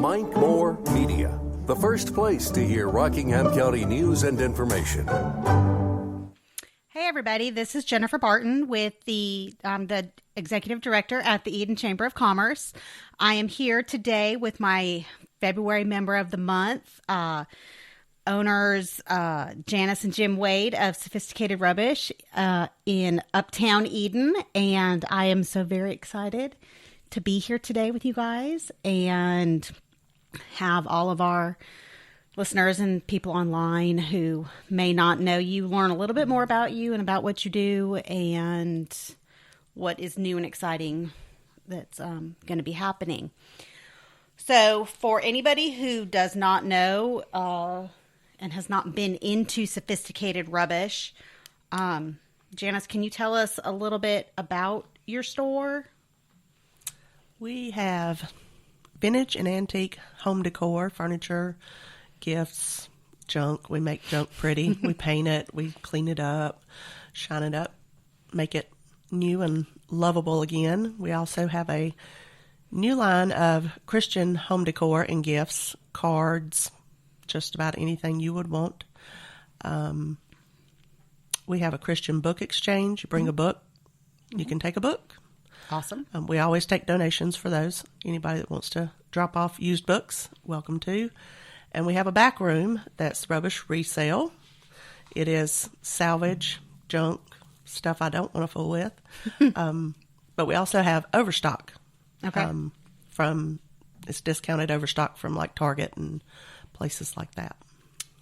Mike Moore Media, the first place to hear Rockingham County news and information. Hey everybody, this is Jennifer Barton with the Executive Director at the Eden Chamber of Commerce. I am here today with my February member of the month, owners Janice and Jim Wade of Sophisticated Rubbish in Uptown Eden, and I am so very excited to be here today with you guys and have all of our listeners and people online who may not know you learn a little bit more about you and about what you do and what is new and exciting that's going to be happening. So for anybody who does not know and has not been into Sophisticated Rubbish, Janice, can you tell us a little bit about your store? We have vintage and antique home decor, furniture, gifts, junk. We make junk pretty. We paint it. We clean it up, shine it up, make it new and lovable again. We also have a new line of Christian home decor and gifts, cards, just about anything you would want. We have a Christian book exchange. You bring a book, you can take a book. Awesome. We always take donations for those. Anybody that wants to drop off used books, welcome to. And we have a back room that's rubbish resale. It is salvage, junk, stuff I don't want to fool with. But we also have overstock. Okay. It's discounted overstock from like Target and places like that.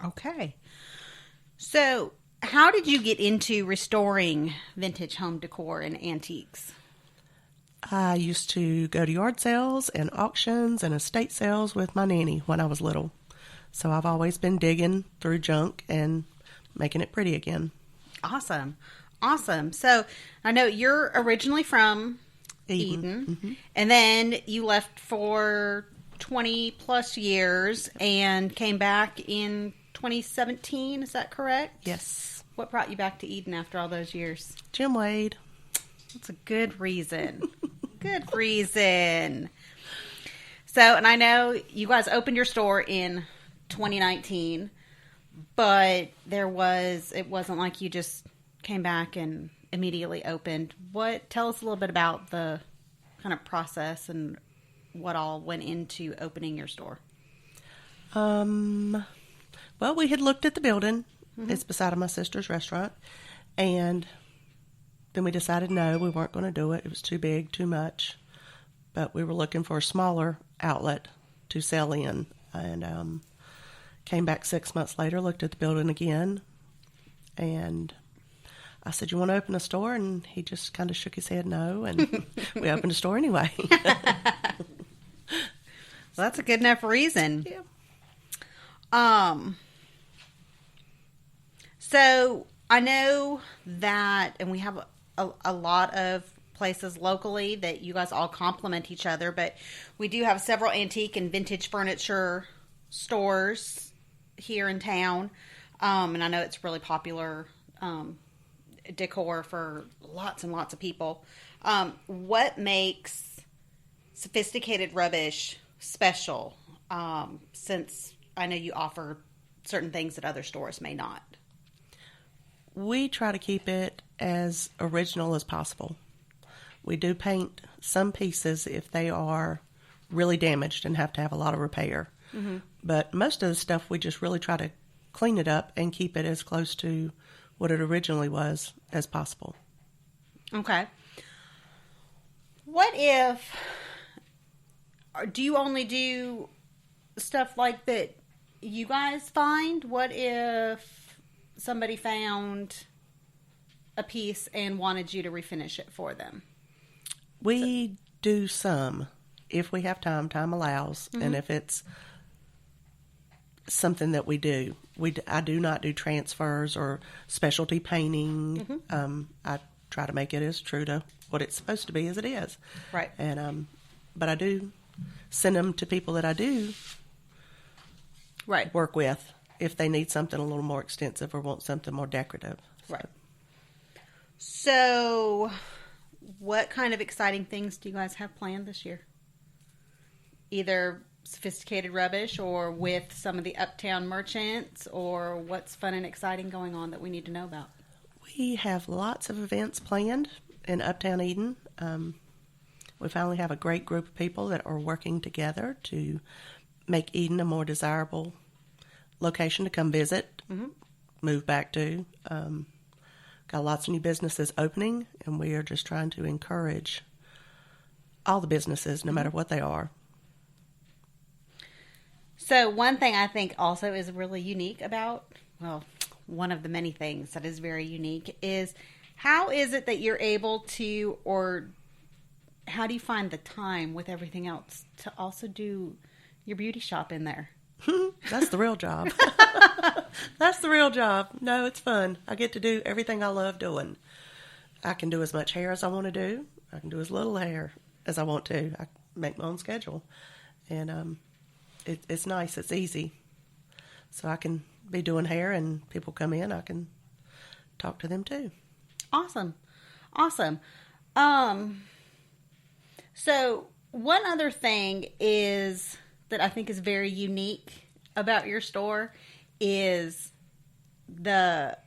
Okay. So how did you get into restoring vintage home decor and antiques? I used to go to yard sales and auctions and estate sales with my nanny when I was little. So I've always been digging through junk and making it pretty again. Awesome. Awesome. So I know you're originally from Eden. Mm-hmm. And then you left for 20 plus years and came back in 2017. Is that correct? Yes. What brought you back to Eden after all those years? Jim Wade. That's a good reason. Good reason. So, and I know you guys opened your store in 2019, but it wasn't like you just came back and immediately opened. Tell us a little bit about the kind of process and what all went into opening your store. Well, we had looked at the building. Mm-hmm. It's beside my sister's restaurant, and then we decided no, we weren't going to do it. It was too big, too much. But we were looking for a smaller outlet to sell in. And came back 6 months later, looked at the building again. And I said, you want to open a store? And he just kind of shook his head no. And we opened a store anyway. Well, that's a good enough reason. Yeah. So I know that, and we have a lot of places locally that you guys all complement each other, but we do have several antique and vintage furniture stores here in town, and I know it's really popular decor for lots and lots of people. What makes Sophisticated Rubbish special, since I know you offer certain things that other stores may not? We try to keep it as original as possible. We do paint some pieces if they are really damaged and have to have a lot of repair. Mm-hmm. But most of the stuff, we just really try to clean it up and keep it as close to what it originally was as possible. Okay. What if, do you only do stuff like that you guys find? What if somebody found a piece and wanted you to refinish it for them? We do some. If we have time allows. Mm-hmm. And if it's something that we do. I do not do transfers or specialty painting. Mm-hmm. I try to make it as true to what it's supposed to be as it is. Right. And but I do send them to people that I do work with if they need something a little more extensive or want something more decorative. Right. So, what kind of exciting things do you guys have planned this year? Either Sophisticated Rubbish or with some of the uptown merchants, or what's fun and exciting going on that we need to know about? We have lots of events planned in Uptown Eden. We finally have a great group of people that are working together to make Eden a more desirable location to come visit, move back to. Got lots of new businesses opening, and we are just trying to encourage all the businesses, no matter what they are. So one thing I think also is really unique about, well, one of the many things that is very unique is how is it that you're able to, or how do you find the time with everything else to also do your beauty shop in there? That's the real job. That's the real job. No, it's fun. I get to do everything I love doing. I can do as much hair as I want to do. I can do as little hair as I want to. I make my own schedule. And it's nice. It's easy. So I can be doing hair, and people come in. I can talk to them too. Awesome. So one other thing is that I think is very unique about your store is that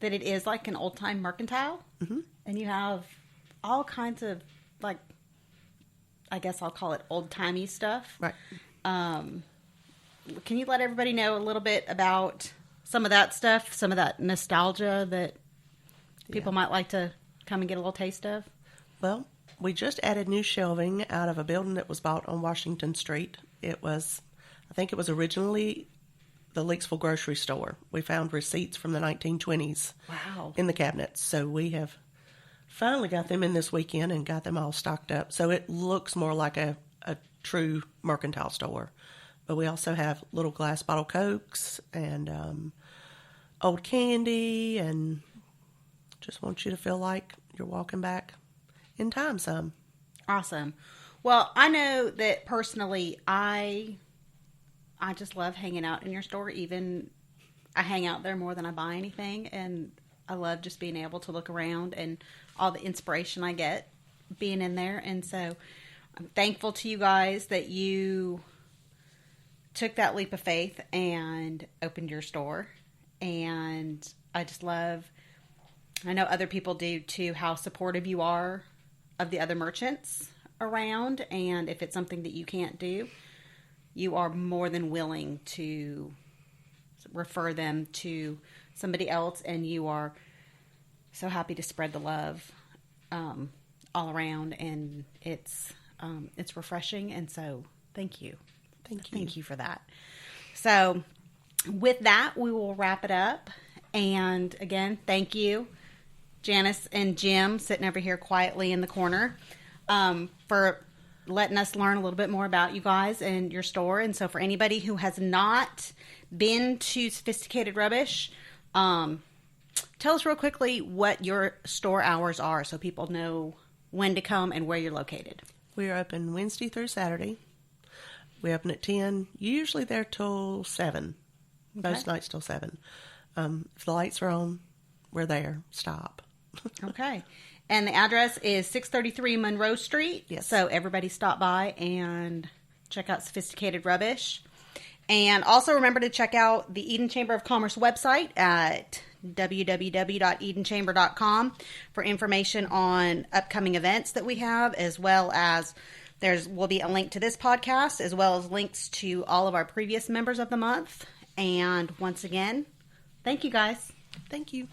it is like an old time mercantile, and you have all kinds of, like, I guess I'll call it old timey stuff. Right. Can you let everybody know a little bit about some of that stuff, some of that nostalgia that people might like to come and get a little taste of? Well, we just added new shelving out of a building that was bought on Washington Street. I think it was originally the Leaksville grocery store. We found receipts from the 1920s in the cabinets. So we have finally got them in this weekend and got them all stocked up. So it looks more like a true mercantile store. But we also have little glass bottle Cokes and old candy, and just want you to feel like you're walking back in time some. Awesome. Well, I know that personally, I just love hanging out in your store. Even I hang out there more than I buy anything, and I love just being able to look around and all the inspiration I get being in there. And so I'm thankful to you guys that you took that leap of faith and opened your store. And I just love, I know other people do too, how supportive you are of the other merchants around. And if it's something that you can't do, you are more than willing to refer them to somebody else, and you are so happy to spread the love all around, and it's refreshing. And so thank you for that. So with that, we will wrap it up. And again, thank you, Janice and Jim, sitting over here quietly in the corner, for letting us learn a little bit more about you guys and your store. And so for anybody who has not been to Sophisticated Rubbish, tell us real quickly what your store hours are so people know when to come and where you're located. We are open Wednesday through Saturday. We open at 10, usually there till 7. Okay. Most nights till 7. If the lights are on, we're there. Stop. Okay. And the address is 633 Monroe Street. Yes. So everybody stop by and check out Sophisticated Rubbish. And also remember to check out the Eden Chamber of Commerce website at www.edenchamber.com for information on upcoming events that we have, as well as will be a link to this podcast, as well as links to all of our previous members of the month. And once again, thank you guys. Thank you.